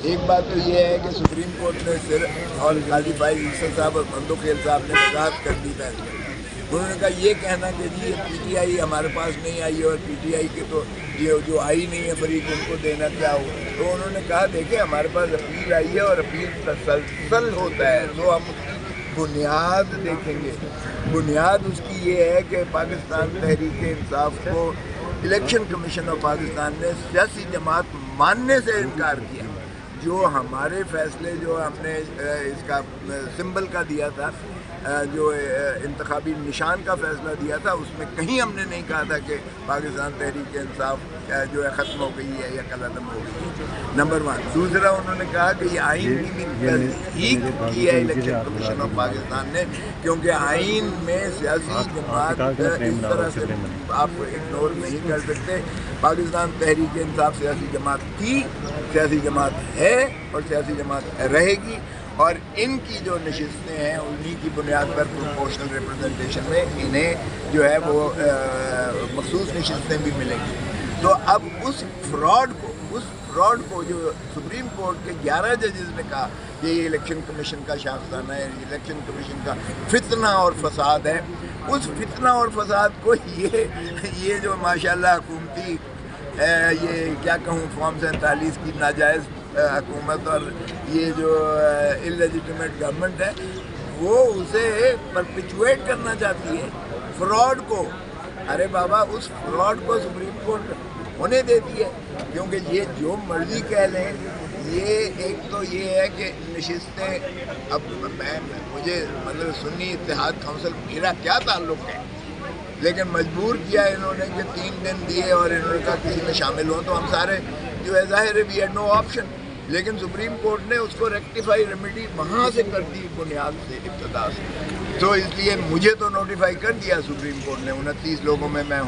ایک بات تو یہ ہے کہ سپریم کورٹ نے صرف اور قاضی فائز عیسیٰ صاحب اور مندوخیل صاحب نے وضاحت کر دی فیصلے. انہوں نے کہا یہ کہنا کہ جی یہ پی ٹی آئی ہمارے پاس نہیں آئی اور پی ٹی آئی کے تو یہ جو آئی نہیں ہے فریق ان کو دینا کیا ہو. تو انہوں نے کہا دیکھیں ہمارے پاس اپیل آئی ہے اور اپیل تسلسل ہوتا ہے تو ہم بنیاد دیکھیں گے. بنیاد اس کی یہ ہے کہ پاکستان تحریک انصاف کو الیکشن کمیشن آف پاکستان نے سیاسی جماعت ماننے سے انکار کیا. جو ہمارے فیصلے جو ہم نے اس کا سمبل کا دیا تھا، جو انتخابی نشان کا فیصلہ دیا تھا، اس میں کہیں ہم نے نہیں کہا تھا کہ پاکستان تحریک انصاف جو ہے ختم ہو گئی ہے یا کل عدم ہو گئی ہے. نمبر 1. دوسرا انہوں نے کہا کہ یہ آئین کی بھی تصدیق کی ہے الیکشن کمیشن آف پاکستان نے، کیونکہ آئین میں سیاسی جماعت اس طرح سے آپ اگنور نہیں کر سکتے. پاکستان تحریک انصاف سیاسی جماعت تھی، سیاسی جماعت ہے اور سیاسی جماعت رہے گی، اور ان کی جو نشستیں ہیں انہی کی بنیاد پر پروپورشنل ریپرزنٹیشن میں انہیں جو ہے وہ مخصوص نشستیں بھی ملیں گی. تو اب اس فراڈ کو جو سپریم کورٹ کے 11 ججز نے کہا کہ یہ الیکشن کمیشن کا شاخسانہ ہے، الیکشن کمیشن کا فتنہ اور فساد ہے، اس فتنہ اور فساد کو یہ جو ماشاءاللہ حکومتی یہ کیا کہوں فارم 47 کی ناجائز حکومت اور یہ جو انلیجیٹمیٹ گورنمنٹ ہے، وہ اسے پرپیچویٹ کرنا چاہتی ہے فراڈ کو. ارے بابا اس فراڈ کو سپریم کورٹ ہونے دیتی ہے، کیونکہ یہ جو مرضی کہہ لیں. یہ ایک تو یہ ہے کہ نشستیں اب مجھے مطلب سنی اتحاد کونسل میرا کیا تعلق ہے، لیکن مجبور کیا انہوں نے کہ 3 دن دیے اور انہوں نے کہا کسی میں شامل ہوں تو ہم سارے جو ہے ظاہر ہے وی ہیڈ نو آپشن. لیکن سپریم کورٹ نے اس کو ریکٹیفائی ریمیڈی وہاں سے کر دی بنیاد سے ابتدا سے. تو اس لیے مجھے تو نوٹیفائی کر دیا سپریم کورٹ نے، 29 لوگوں میں ہوں.